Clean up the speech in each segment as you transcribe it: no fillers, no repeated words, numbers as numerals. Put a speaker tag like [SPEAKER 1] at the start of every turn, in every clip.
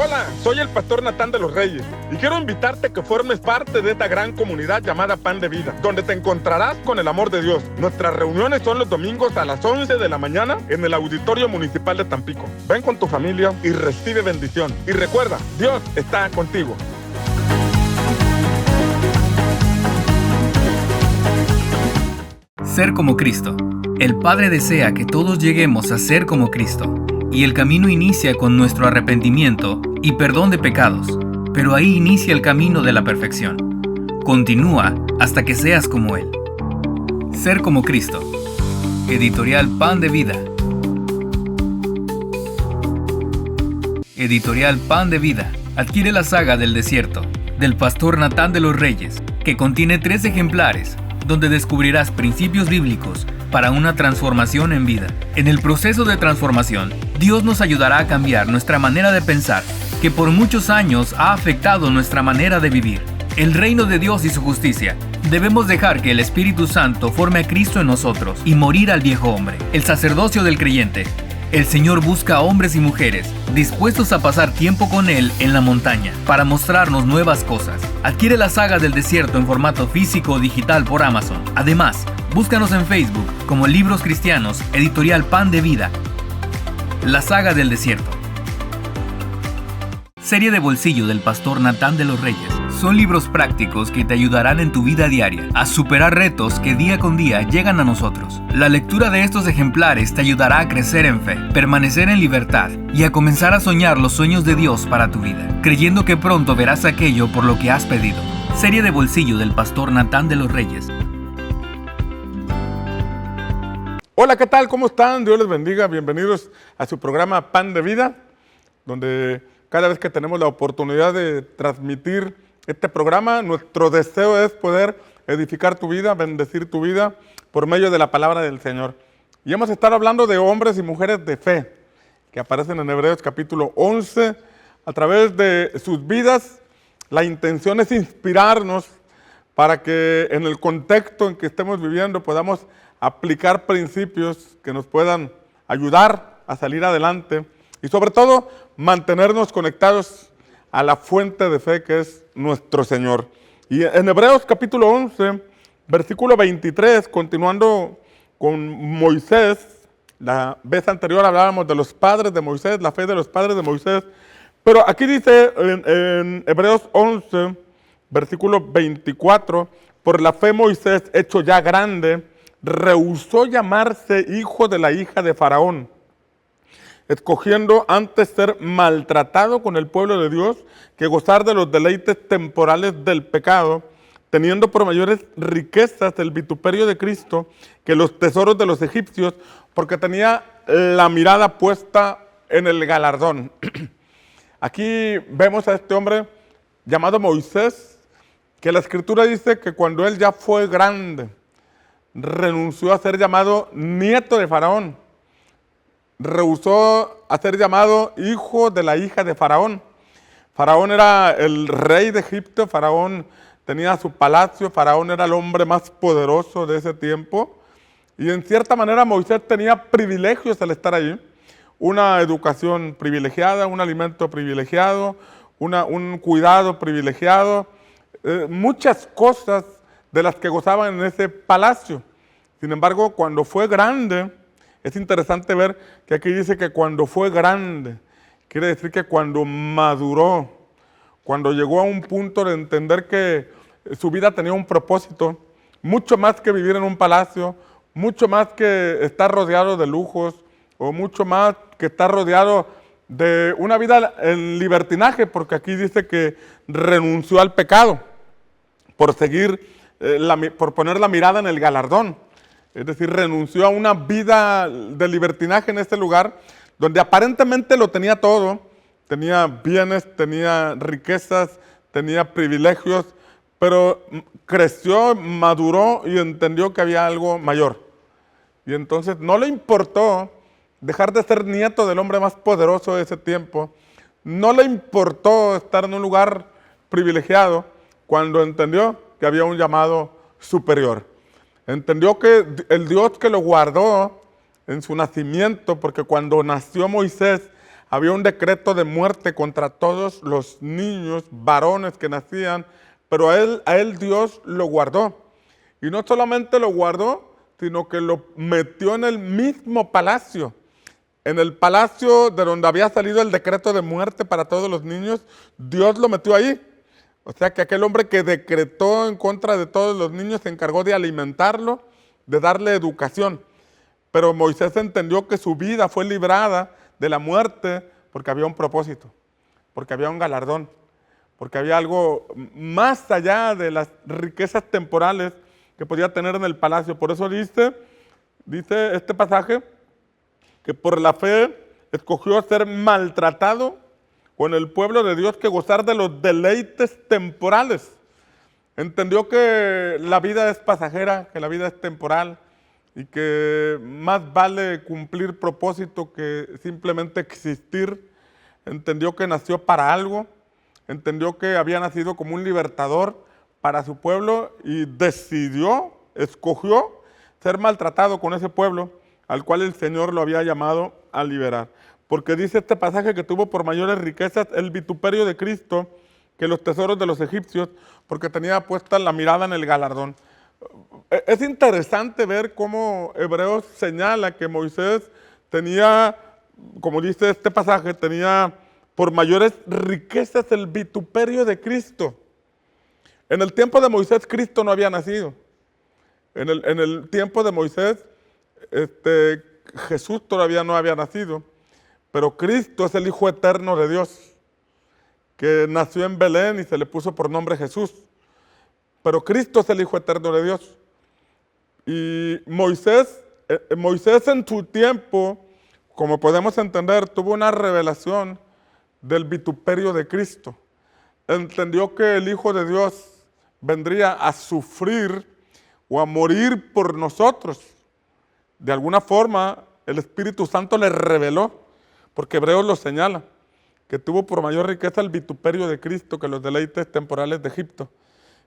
[SPEAKER 1] Hola, soy el pastor Natán de los Reyes y quiero invitarte a que formes parte de esta gran comunidad llamada Pan de Vida, donde te encontrarás con el amor de Dios. Nuestras reuniones son los domingos a las 11 de la mañana en el Auditorio Municipal de Tampico. Ven con tu familia y recibe bendición. Y recuerda, Dios está contigo.
[SPEAKER 2] Ser como Cristo. El Padre desea que todos lleguemos a ser como Cristo. Y el camino inicia con nuestro arrepentimiento y perdón de pecados, pero ahí inicia el camino de la perfección. Continúa hasta que seas como Él. Ser como Cristo. Editorial Pan de Vida. Editorial Pan de Vida. Adquiere la saga del desierto, del pastor Natán de los Reyes, que contiene 3 ejemplares, donde descubrirás principios bíblicos para una transformación en vida. En el proceso de transformación, Dios nos ayudará a cambiar nuestra manera de pensar, que por muchos años ha afectado nuestra manera de vivir. El reino de Dios y su justicia. Debemos dejar que el Espíritu Santo forme a Cristo en nosotros y morir al viejo hombre. El sacerdocio del creyente. El Señor busca a hombres y mujeres dispuestos a pasar tiempo con Él en la montaña para mostrarnos nuevas cosas. Adquiere la saga del desierto en formato físico o digital por Amazon. Además, búscanos en Facebook como Libros Cristianos, Editorial Pan de Vida. La saga del desierto. Serie de bolsillo del pastor Natán de los Reyes. Son libros prácticos que te ayudarán en tu vida diaria a superar retos que día con día llegan a nosotros. La lectura de estos ejemplares te ayudará a crecer en fe, permanecer en libertad y a comenzar a soñar los sueños de Dios para tu vida, creyendo que pronto verás aquello por lo que has pedido. Serie de bolsillo del pastor Natán de los Reyes.
[SPEAKER 1] Hola, ¿qué tal? ¿Cómo están? Dios les bendiga. Bienvenidos a su programa Pan de Vida, donde cada vez que tenemos la oportunidad de transmitir este programa, nuestro deseo es poder edificar tu vida, bendecir tu vida por medio de la palabra del Señor. Y hemos estado hablando de hombres y mujeres de fe, que aparecen en Hebreos capítulo 11. A través de sus vidas, la intención es inspirarnos para que en el contexto en que estemos viviendo podamos aplicar principios que nos puedan ayudar a salir adelante y sobre todo mantenernos conectados a la fuente de fe que es nuestro Señor. Y en Hebreos capítulo 11, versículo 23, continuando con Moisés, la vez anterior hablábamos de los padres de Moisés, la fe de los padres de Moisés, pero aquí dice en Hebreos 11, versículo 24, por la fe Moisés, hecho ya grande, rehusó llamarse hijo de la hija de Faraón, escogiendo antes ser maltratado con el pueblo de Dios que gozar de los deleites temporales del pecado, teniendo por mayores riquezas el vituperio de Cristo que los tesoros de los egipcios, porque tenía la mirada puesta en el galardón. Aquí vemos a este hombre llamado Moisés, que la Escritura dice que cuando él ya fue grande, renunció a ser llamado nieto de Faraón, rehusó a ser llamado hijo de la hija de Faraón. Faraón era el rey de Egipto, Faraón tenía su palacio, Faraón era el hombre más poderoso de ese tiempo. Y en cierta manera Moisés tenía privilegios al estar allí. Una educación privilegiada, un alimento privilegiado, un cuidado privilegiado, muchas cosas de las que gozaban en ese palacio. Sin embargo, cuando fue grande, es interesante ver que aquí dice que cuando fue grande, quiere decir que cuando maduró, cuando llegó a un punto de entender que su vida tenía un propósito, mucho más que vivir en un palacio, mucho más que estar rodeado de lujos, o mucho más que estar rodeado de una vida en libertinaje, porque aquí dice que renunció al pecado por por poner la mirada en el galardón. Es decir, renunció a una vida de libertinaje en este lugar, donde aparentemente lo tenía todo. Tenía bienes, tenía riquezas, tenía privilegios, pero creció, maduró y entendió que había algo mayor. Y entonces no le importó dejar de ser nieto del hombre más poderoso de ese tiempo. No le importó estar en un lugar privilegiado cuando entendió que había un llamado superior. Entendió que el Dios que lo guardó en su nacimiento, porque cuando nació Moisés había un decreto de muerte contra todos los niños varones que nacían, pero a él Dios lo guardó. Y no solamente lo guardó, sino que lo metió en el mismo palacio. En el palacio de donde había salido el decreto de muerte para todos los niños, Dios lo metió ahí. O sea que aquel hombre que decretó en contra de todos los niños se encargó de alimentarlo, de darle educación. Pero Moisés entendió que su vida fue librada de la muerte porque había un propósito, porque había un galardón, porque había algo más allá de las riquezas temporales que podía tener en el palacio. Por eso dice este pasaje, que por la fe escogió ser maltratado con el pueblo de Dios que gozar de los deleites temporales. Entendió que la vida es pasajera, que la vida es temporal y que más vale cumplir propósito que simplemente existir. Entendió que nació para algo, entendió que había nacido como un libertador para su pueblo y decidió, escogió ser maltratado con ese pueblo al cual el Señor lo había llamado a liberar. Porque dice este pasaje que tuvo por mayores riquezas el vituperio de Cristo que los tesoros de los egipcios, porque tenía puesta la mirada en el galardón. Es interesante ver cómo Hebreos señala que Moisés tenía, como dice este pasaje, tenía por mayores riquezas el vituperio de Cristo. En el tiempo de Moisés, Cristo no había nacido. En el tiempo de Moisés, Jesús todavía no había nacido, pero Cristo es el Hijo eterno de Dios, que nació en Belén y se le puso por nombre Jesús. Pero Cristo es el Hijo eterno de Dios. Y Moisés en su tiempo, como podemos entender, tuvo una revelación del vituperio de Cristo. Entendió que el Hijo de Dios vendría a sufrir o a morir por nosotros. De alguna forma, el Espíritu Santo le reveló, porque Hebreos lo señala, que tuvo por mayor riqueza el vituperio de Cristo que los deleites temporales de Egipto.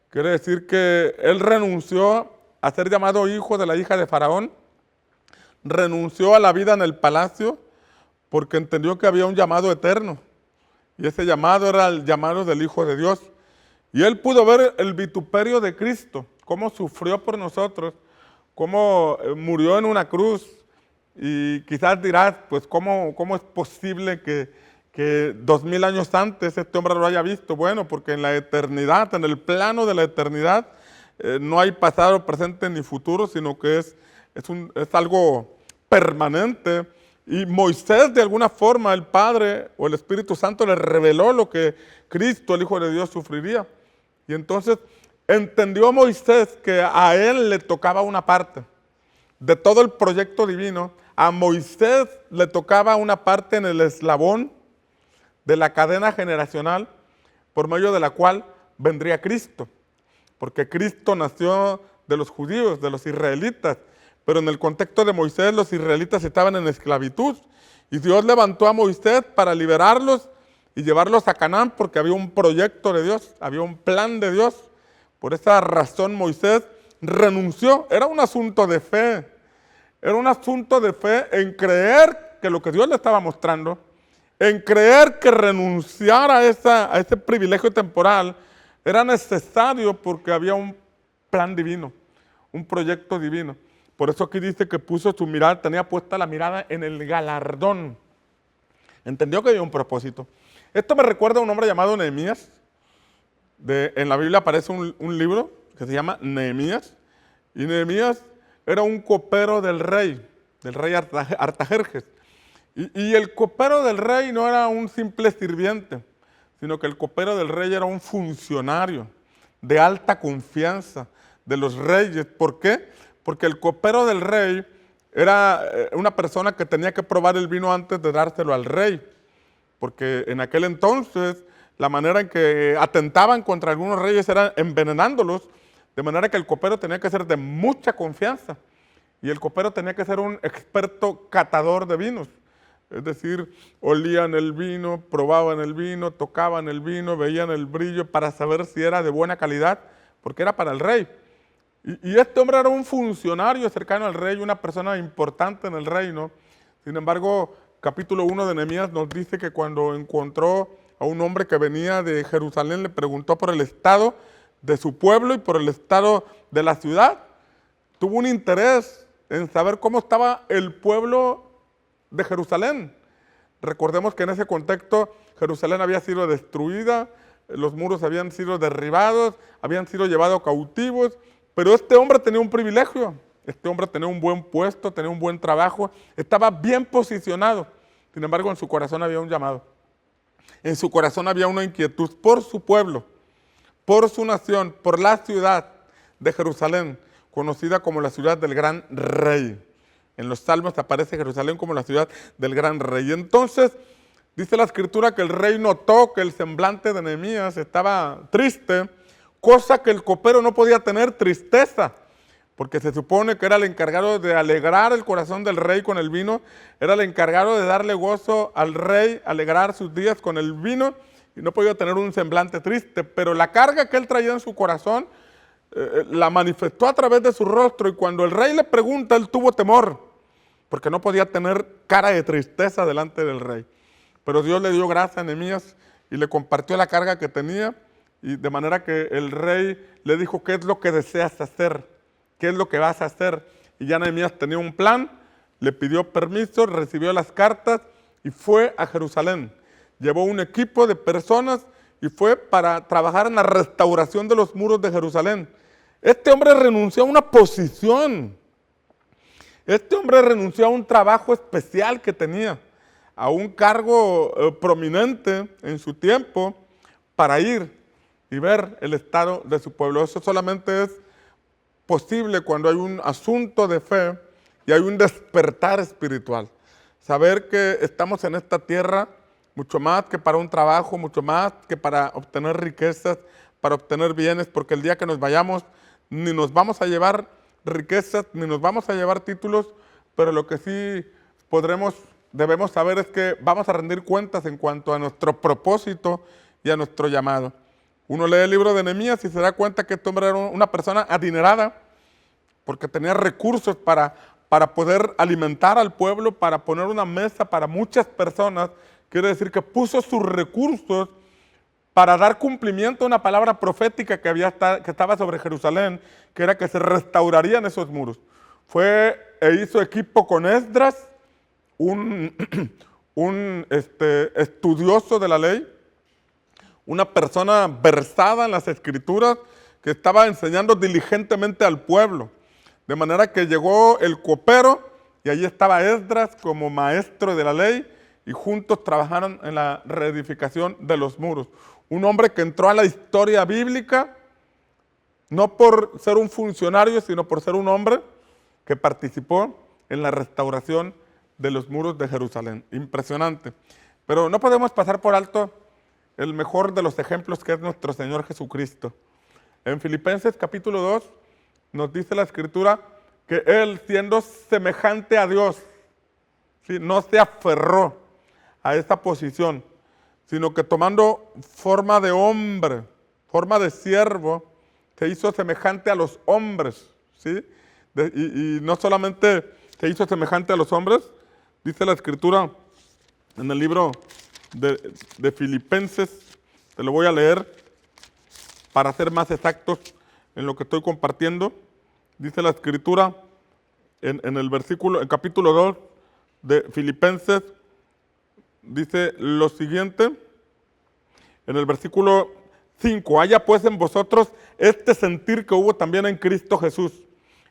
[SPEAKER 1] Quiere decir que él renunció a ser llamado hijo de la hija de Faraón, renunció a la vida en el palacio, porque entendió que había un llamado eterno, y ese llamado era el llamado del Hijo de Dios. Y él pudo ver el vituperio de Cristo, cómo sufrió por nosotros, cómo murió en una cruz. Y quizás dirás, pues, ¿cómo es posible que 2000 años antes este hombre lo haya visto? Bueno, porque en la eternidad, en el plano de la eternidad, no hay pasado, presente ni futuro, sino que es algo permanente. Y Moisés, de alguna forma, el Padre o el Espíritu Santo le reveló lo que Cristo, el Hijo de Dios, sufriría. Y entonces entendió Moisés que a él le tocaba una parte de todo el proyecto divino. A Moisés le tocaba una parte en el eslabón de la cadena generacional por medio de la cual vendría Cristo. Porque Cristo nació de los judíos, de los israelitas, pero en el contexto de Moisés los israelitas estaban en esclavitud y Dios levantó a Moisés para liberarlos y llevarlos a Canaán porque había un proyecto de Dios, había un plan de Dios. Por esa razón Moisés renunció. Era un asunto de fe. Era un asunto de fe en creer que lo que Dios le estaba mostrando, en creer que renunciar a ese privilegio temporal era necesario porque había un plan divino, un proyecto divino. Por eso aquí dice que puso su mirada, tenía puesta la mirada en el galardón. Entendió que había un propósito. Esto me recuerda a un hombre llamado Nehemías. En la Biblia aparece un libro que se llama Nehemías. Y Nehemías era un copero del rey Artajerjes. Y el copero del rey no era un simple sirviente, sino que el copero del rey era un funcionario de alta confianza de los reyes. ¿Por qué? Porque el copero del rey era una persona que tenía que probar el vino antes de dárselo al rey. Porque en aquel entonces la manera en que atentaban contra algunos reyes era envenenándolos, de manera que el copero tenía que ser de mucha confianza. Y el copero tenía que ser un experto catador de vinos. Es decir, olían el vino, probaban el vino, tocaban el vino, veían el brillo para saber si era de buena calidad, porque era para el rey. Y este hombre era un funcionario cercano al rey, una persona importante en el reino. Sin embargo, capítulo 1 de Nehemías nos dice que cuando encontró a un hombre que venía de Jerusalén, le preguntó por el estado de su pueblo y por el estado de la ciudad. Tuvo un interés en saber cómo estaba el pueblo de Jerusalén. Recordemos que en ese contexto Jerusalén había sido destruida, los muros habían sido derribados, habían sido llevados cautivos, pero este hombre tenía un privilegio, este hombre tenía un buen puesto, tenía un buen trabajo, estaba bien posicionado. Sin embargo, en su corazón había un llamado, en su corazón había una inquietud por su pueblo, por su nación, por la ciudad de Jerusalén, conocida como la ciudad del gran rey. En los Salmos aparece Jerusalén como la ciudad del gran rey. Y entonces dice la Escritura que el rey notó que el semblante de Nehemías estaba triste, cosa que el copero no podía tener, tristeza, porque se supone que era el encargado de alegrar el corazón del rey con el vino, era el encargado de darle gozo al rey, alegrar sus días con el vino, y no podía tener un semblante triste, pero la carga que él traía en su corazón la manifestó a través de su rostro, y cuando el rey le pregunta, él tuvo temor, porque no podía tener cara de tristeza delante del rey. Pero Dios le dio gracia a Nehemías y le compartió la carga que tenía, y de manera que el rey le dijo, ¿qué es lo que deseas hacer? ¿Qué es lo que vas a hacer? Y ya Nehemías tenía un plan, le pidió permiso, recibió las cartas y fue a Jerusalén. Llevó un equipo de personas y fue para trabajar en la restauración de los muros de Jerusalén. Este hombre renunció a una posición. Este hombre renunció a un trabajo especial que tenía, a un cargo prominente en su tiempo, para ir y ver el estado de su pueblo. Eso solamente es posible cuando hay un asunto de fe y hay un despertar espiritual. Saber que estamos en esta tierra mucho más que para un trabajo, mucho más que para obtener riquezas, para obtener bienes, porque el día que nos vayamos ni nos vamos a llevar riquezas, ni nos vamos a llevar títulos, pero lo que sí debemos saber es que vamos a rendir cuentas en cuanto a nuestro propósito y a nuestro llamado. Uno lee el libro de Nehemías y se da cuenta que este hombre era una persona adinerada, porque tenía recursos para poder alimentar al pueblo, para poner una mesa para muchas personas. Quiere decir que puso sus recursos para dar cumplimiento a una palabra profética que estaba sobre Jerusalén, que era que se restaurarían esos muros. Fue e hizo equipo con Esdras, un estudioso de la ley, una persona versada en las Escrituras, que estaba enseñando diligentemente al pueblo. De manera que llegó el copero y allí estaba Esdras como maestro de la ley, y juntos trabajaron en la reedificación de los muros. Un hombre que entró a la historia bíblica no por ser un funcionario, sino por ser un hombre que participó en la restauración de los muros de Jerusalén. Impresionante. Pero no podemos pasar por alto el mejor de los ejemplos, que es nuestro Señor Jesucristo. En Filipenses capítulo 2 nos dice la Escritura que Él, siendo semejante a Dios, ¿sí?, no se aferró a esa posición, sino que tomando forma de hombre, forma de siervo, se hizo semejante a los hombres, ¿sí? Y no solamente se hizo semejante a los hombres, dice la Escritura en el libro de Filipenses, te lo voy a leer para ser más exactos en lo que estoy compartiendo. Dice la Escritura en el capítulo 2 de Filipenses, dice lo siguiente, en el versículo 5, haya pues en vosotros este sentir que hubo también en Cristo Jesús,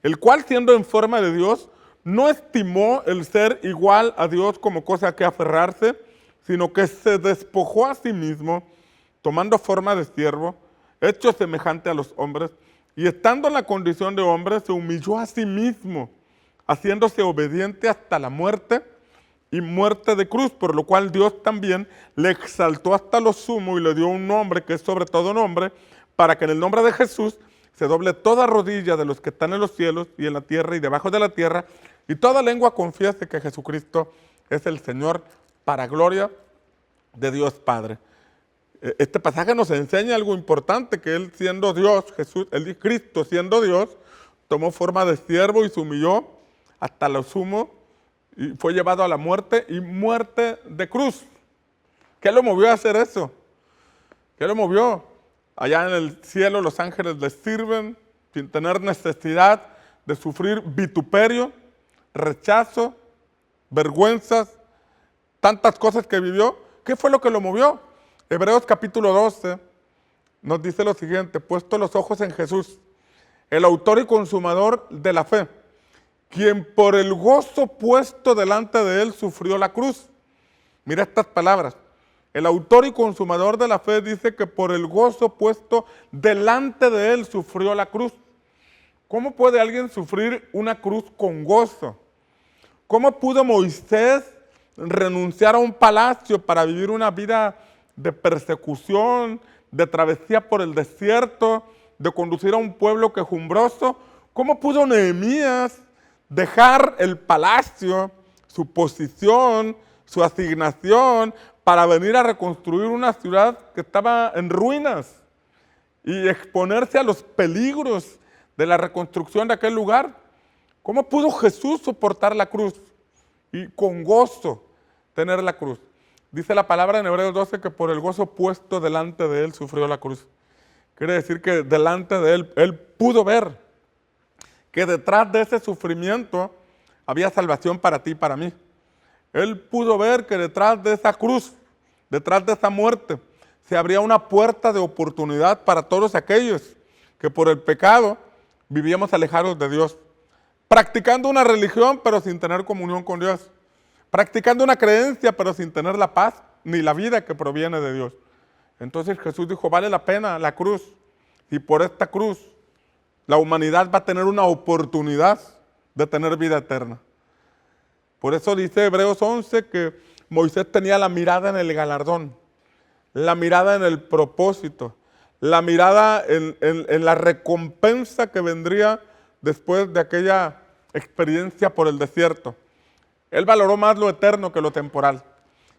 [SPEAKER 1] el cual, siendo en forma de Dios, no estimó el ser igual a Dios como cosa a que aferrarse, sino que se despojó a sí mismo, tomando forma de siervo, hecho semejante a los hombres, y estando en la condición de hombre, se humilló a sí mismo, haciéndose obediente hasta la muerte, y muerte de cruz, por lo cual Dios también le exaltó hasta lo sumo y le dio un nombre que es sobre todo nombre, para que en el nombre de Jesús se doble toda rodilla de los que están en los cielos y en la tierra y debajo de la tierra, y toda lengua confiese que Jesucristo es el Señor, para gloria de Dios Padre. Este pasaje nos enseña algo importante, que Él, siendo Dios, Cristo siendo Dios, tomó forma de siervo y se humilló hasta lo sumo, y fue llevado a la muerte y muerte de cruz. ¿Qué lo movió a hacer eso? ¿Qué lo movió? Allá en el cielo los ángeles le sirven sin tener necesidad de sufrir vituperio, rechazo, vergüenzas, tantas cosas que vivió. ¿Qué fue lo que lo movió? Hebreos capítulo 12 nos dice lo siguiente: puesto los ojos en Jesús, el autor y consumador de la fe, quien por el gozo puesto delante de él sufrió la cruz. Mira estas palabras. El autor y consumador de la fe dice que por el gozo puesto delante de él sufrió la cruz. ¿Cómo puede alguien sufrir una cruz con gozo? ¿Cómo pudo Moisés renunciar a un palacio para vivir una vida de persecución, de travesía por el desierto, de conducir a un pueblo quejumbroso? ¿Cómo pudo Nehemías dejar el palacio, su posición, su asignación, para venir a reconstruir una ciudad que estaba en ruinas y exponerse a los peligros de la reconstrucción de aquel lugar? ¿Cómo pudo Jesús soportar la cruz y con gozo tener la cruz? Dice la palabra en Hebreos 12 que por el gozo puesto delante de él sufrió la cruz. Quiere decir que delante de él pudo ver que detrás de ese sufrimiento había salvación para ti y para mí. Él pudo ver que detrás de esa cruz, detrás de esa muerte, se abría una puerta de oportunidad para todos aquellos que por el pecado vivíamos alejados de Dios, practicando una religión pero sin tener comunión con Dios, practicando una creencia pero sin tener la paz ni la vida que proviene de Dios. Entonces Jesús dijo: vale la pena la cruz, y por esta cruz la humanidad va a tener una oportunidad de tener vida eterna. Por eso dice Hebreos 11 que Moisés tenía la mirada en el galardón, la mirada en el propósito, la mirada en la recompensa que vendría después de aquella experiencia por el desierto. Él valoró más lo eterno que lo temporal.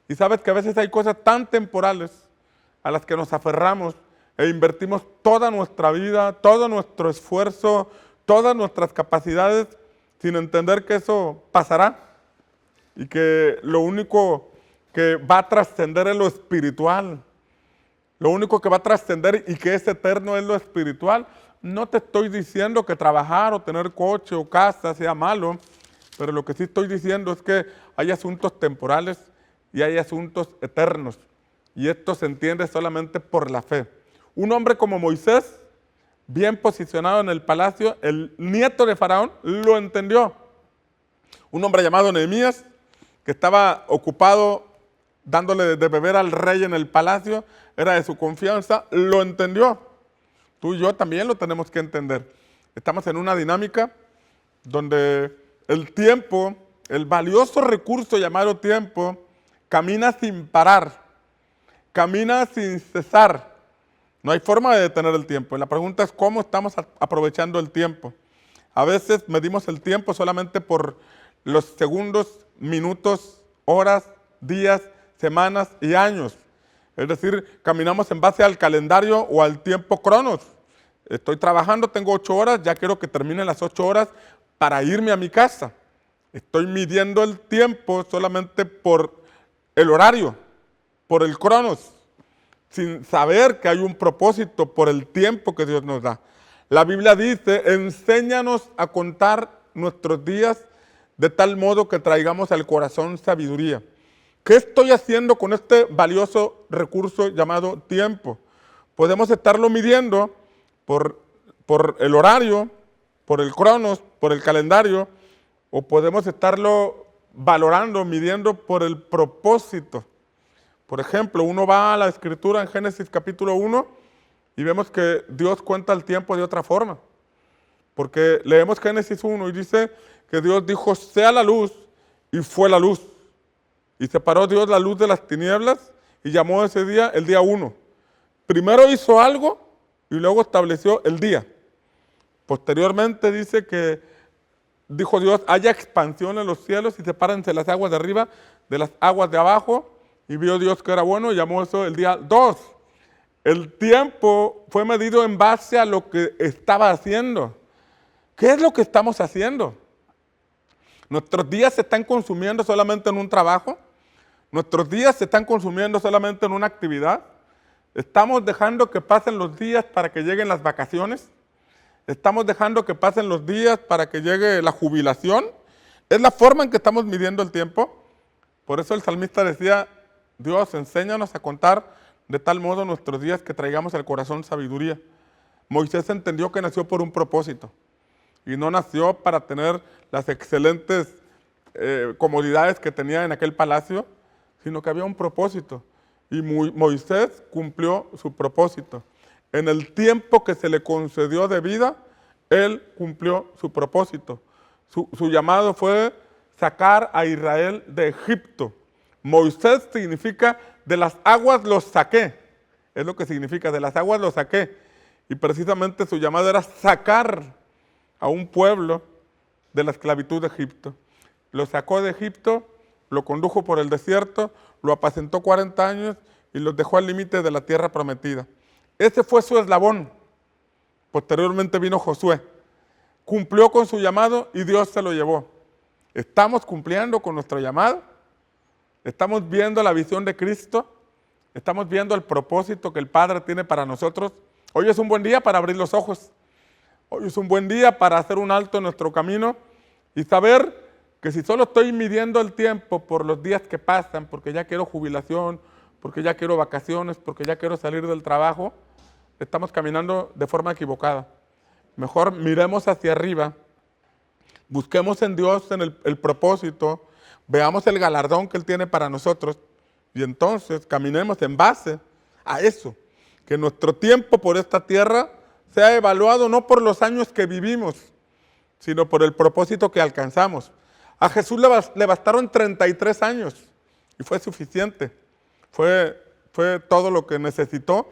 [SPEAKER 1] Y sabes que a veces hay cosas tan temporales a las que nos aferramos e invertimos toda nuestra vida, todo nuestro esfuerzo, todas nuestras capacidades, sin entender que eso pasará y que lo único que va a trascender es lo espiritual. Lo único que va a trascender y que es eterno es lo espiritual. No te estoy diciendo que trabajar o tener coche o casa sea malo, pero lo que sí estoy diciendo es que hay asuntos temporales y hay asuntos eternos. Y esto se entiende solamente por la fe. Un hombre como Moisés, bien posicionado en el palacio, el nieto de Faraón, lo entendió. Un hombre llamado Nehemías, que estaba ocupado dándole de beber al rey en el palacio, era de su confianza, lo entendió. Tú y yo también lo tenemos que entender. Estamos en una dinámica donde el tiempo, el valioso recurso llamado tiempo, camina sin parar, camina sin cesar. No hay forma de detener el tiempo. Y la pregunta es cómo estamos aprovechando el tiempo. A veces medimos el tiempo solamente por los segundos, minutos, horas, días, semanas y años. Es decir, caminamos en base al calendario o al tiempo cronos. Estoy trabajando, tengo 8 horas, ya quiero que terminen las 8 horas para irme a mi casa. Estoy midiendo el tiempo solamente por el horario, por el cronos, sin saber que hay un propósito por el tiempo que Dios nos da. La Biblia dice: enséñanos a contar nuestros días de tal modo que traigamos al corazón sabiduría. ¿Qué estoy haciendo con este valioso recurso llamado tiempo? Podemos estarlo midiendo por el horario, por el cronos, por el calendario, o podemos estarlo valorando, midiendo por el propósito. Por ejemplo, uno va a la Escritura en Génesis capítulo 1 y vemos que Dios cuenta el tiempo de otra forma. Porque leemos Génesis 1 y dice que Dios dijo: sea la luz, y fue la luz. Y separó Dios la luz de las tinieblas y llamó ese día el día 1. Primero hizo algo y luego estableció el día. Posteriormente dice que dijo Dios: haya expansión en los cielos y sepárense las aguas de arriba de las aguas de abajo. Y vio Dios que era bueno y llamó eso el día 2. El tiempo fue medido en base a lo que estaba haciendo. ¿Qué es lo que estamos haciendo? Nuestros días se están consumiendo solamente en un trabajo. Nuestros días se están consumiendo solamente en una actividad. Estamos dejando que pasen los días para que lleguen las vacaciones. Estamos dejando que pasen los días para que llegue la jubilación. Es la forma en que estamos midiendo el tiempo. Por eso el salmista decía, Dios, enséñanos a contar de tal modo nuestros días que traigamos al corazón sabiduría. Moisés entendió que nació por un propósito y no nació para tener las excelentes comodidades que tenía en aquel palacio, sino que había un propósito. Y Moisés cumplió su propósito. En el tiempo que se le concedió de vida, él cumplió su propósito. Su llamado fue sacar a Israel de Egipto. Moisés significa de las aguas los saqué. Es lo que significa, de las aguas los saqué. Y precisamente su llamado era sacar a un pueblo de la esclavitud de Egipto. Lo sacó de Egipto, lo condujo por el desierto, lo apacentó 40 años y los dejó al límite de la tierra prometida. Ese fue su eslabón. Posteriormente vino Josué. Cumplió con su llamado y Dios se lo llevó. ¿Estamos cumpliendo con nuestro llamado? ¿Estamos viendo la visión de Cristo? ¿Estamos viendo el propósito que el Padre tiene para nosotros? Hoy es un buen día para abrir los ojos. Hoy es un buen día para hacer un alto en nuestro camino y saber que si solo estoy midiendo el tiempo por los días que pasan, porque ya quiero jubilación, porque ya quiero vacaciones, porque ya quiero salir del trabajo, estamos caminando de forma equivocada. Mejor miremos hacia arriba, busquemos en Dios en el propósito, veamos el galardón que Él tiene para nosotros y entonces caminemos en base a eso. Que nuestro tiempo por esta tierra sea evaluado no por los años que vivimos, sino por el propósito que alcanzamos. A Jesús le bastaron 33 años y fue suficiente. Fue todo lo que necesitó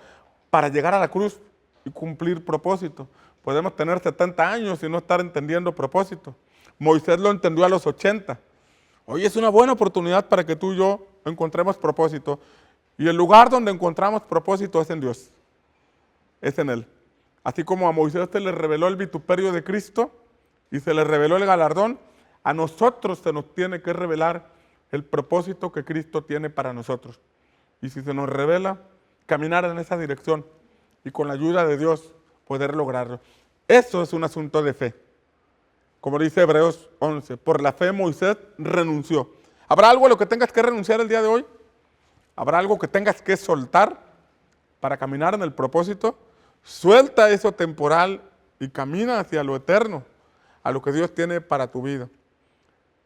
[SPEAKER 1] para llegar a la cruz y cumplir propósito. Podemos tener 70 años y no estar entendiendo propósito. Moisés lo entendió a los 80. Hoy es una buena oportunidad para que tú y yo encontremos propósito. Y el lugar donde encontramos propósito es en Dios. Es en Él. Así como a Moisés se le reveló el vituperio de Cristo y se le reveló el galardón, a nosotros se nos tiene que revelar el propósito que Cristo tiene para nosotros. Y si se nos revela, caminar en esa dirección y con la ayuda de Dios poder lograrlo. Eso es un asunto de fe. Como dice Hebreos 11, por la fe Moisés renunció. ¿Habrá algo a lo que tengas que renunciar el día de hoy? ¿Habrá algo que tengas que soltar para caminar en el propósito? Suelta eso temporal y camina hacia lo eterno, a lo que Dios tiene para tu vida.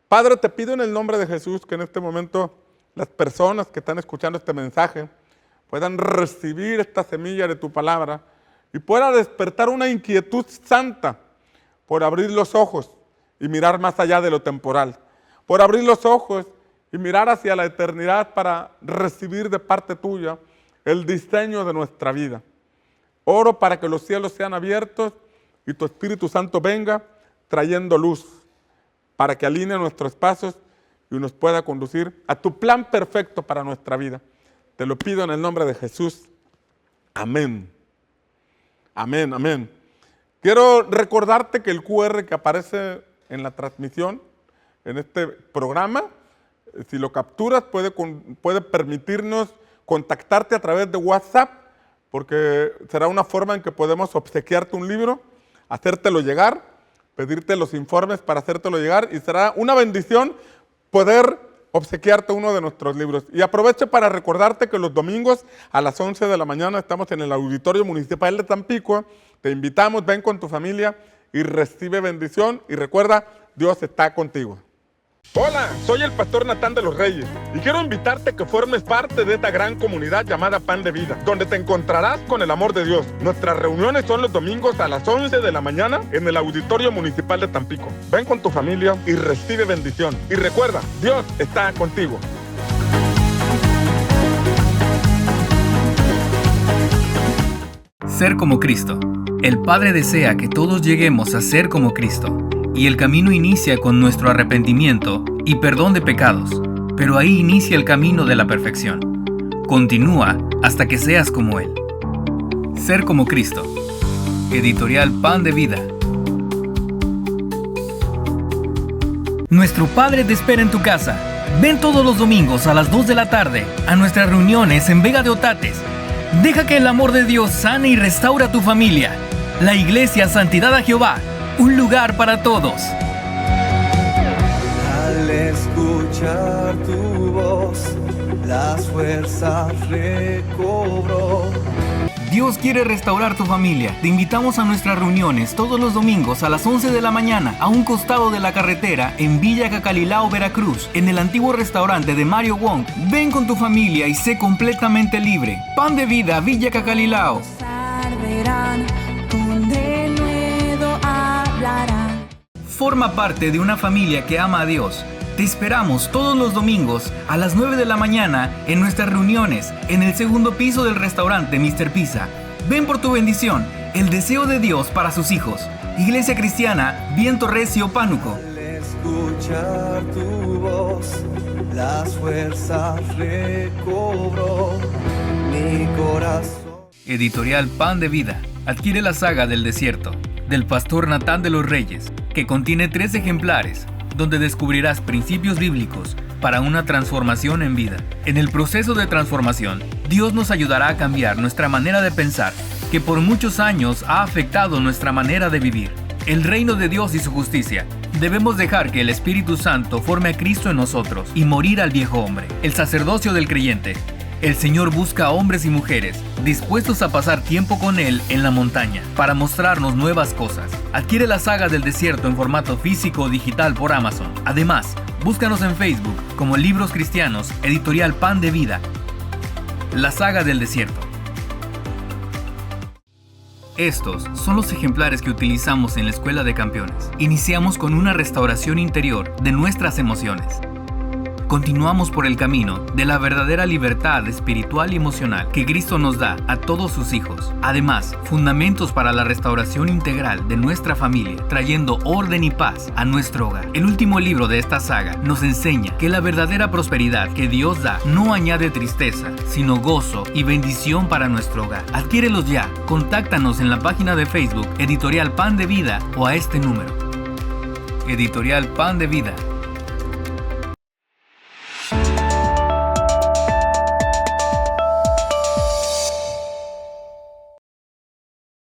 [SPEAKER 1] Padre, te pido en el nombre de Jesús que en este momento las personas que están escuchando este mensaje puedan recibir esta semilla de tu palabra y pueda despertar una inquietud santa por abrir los ojos y mirar más allá de lo temporal, por abrir los ojos y mirar hacia la eternidad para recibir de parte tuya el diseño de nuestra vida. Oro para que los cielos sean abiertos y tu Espíritu Santo venga trayendo luz para que alinee nuestros pasos y nos pueda conducir a tu plan perfecto para nuestra vida. Te lo pido en el nombre de Jesús. Amén. Amén, amén. Quiero recordarte que el QR que aparece en la transmisión, en este programa, si lo capturas puede permitirnos contactarte a través de WhatsApp, porque será una forma en que podemos obsequiarte un libro, hacértelo llegar, pedirte los informes para hacértelo llegar y será una bendición poder obsequiarte uno de nuestros libros. Y aprovecho para recordarte que los domingos a las 11 de la mañana estamos en el Auditorio Municipal de Tampico. Te invitamos, ven con tu familia y recibe bendición y recuerda, Dios está contigo. Hola, soy el pastor Natán de los Reyes y quiero invitarte a que formes parte de esta gran comunidad llamada Pan de Vida, donde te encontrarás con el amor de Dios. Nuestras reuniones son los domingos a las 11 de la mañana en el Auditorio Municipal de Tampico. Ven con tu familia y recibe bendición. Y recuerda, Dios está contigo.
[SPEAKER 2] Ser como Cristo. El Padre desea que todos lleguemos a ser como Cristo. Y el camino inicia con nuestro arrepentimiento y perdón de pecados, pero ahí inicia el camino de la perfección. Continúa hasta que seas como Él. Ser como Cristo. Editorial Pan de Vida. Nuestro Padre te espera en tu casa. Ven todos los domingos a las 2 de la tarde a nuestras reuniones en Vega de Otates. Deja que el amor de Dios sane y restaura tu familia. La Iglesia Santidad a Jehová, un lugar para todos.
[SPEAKER 3] Al escuchar tu voz, las fuerzas recobró.
[SPEAKER 2] Dios quiere restaurar tu familia. Te invitamos a nuestras reuniones todos los domingos a las 11 de la mañana a un costado de la carretera en Villa Cacalilao, Veracruz, en el antiguo restaurante de Mario Wong. Ven con tu familia y sé completamente libre. Pan de Vida, Villa Cacalilao. Forma parte de una familia que ama a Dios. Te esperamos todos los domingos a las 9 de la mañana en nuestras reuniones en el segundo piso del restaurante Mr. Pizza. Ven por tu bendición, el deseo de Dios para sus hijos. Iglesia Cristiana Viento Recio, Pánuco.
[SPEAKER 3] Al escuchar tu voz, las fuerzas recobró mi corazón.
[SPEAKER 2] Editorial Pan de Vida. Adquiere la saga del desierto, del pastor Natán de los Reyes, que contiene 3 ejemplares, donde descubrirás principios bíblicos para una transformación en vida. En el proceso de transformación, Dios nos ayudará a cambiar nuestra manera de pensar, que por muchos años ha afectado nuestra manera de vivir. El reino de Dios y su justicia. Debemos dejar que el Espíritu Santo forme a Cristo en nosotros y morir al viejo hombre. El sacerdocio del creyente. El Señor busca a hombres y mujeres dispuestos a pasar tiempo con Él en la montaña para mostrarnos nuevas cosas. Adquiere la saga del desierto en formato físico o digital por Amazon. Además, búscanos en Facebook como Libros Cristianos, Editorial Pan de Vida. La saga del desierto. Estos son los ejemplares que utilizamos en la Escuela de Campeones. Iniciamos con una restauración interior de nuestras emociones. Continuamos por el camino de la verdadera libertad espiritual y emocional que Cristo nos da a todos sus hijos. Además, fundamentos para la restauración integral de nuestra familia, trayendo orden y paz a nuestro hogar. El último libro de esta saga nos enseña que la verdadera prosperidad que Dios da no añade tristeza, sino gozo y bendición para nuestro hogar. Adquiérelos ya. Contáctanos en la página de Facebook Editorial Pan de Vida o a este número. Editorial Pan de Vida.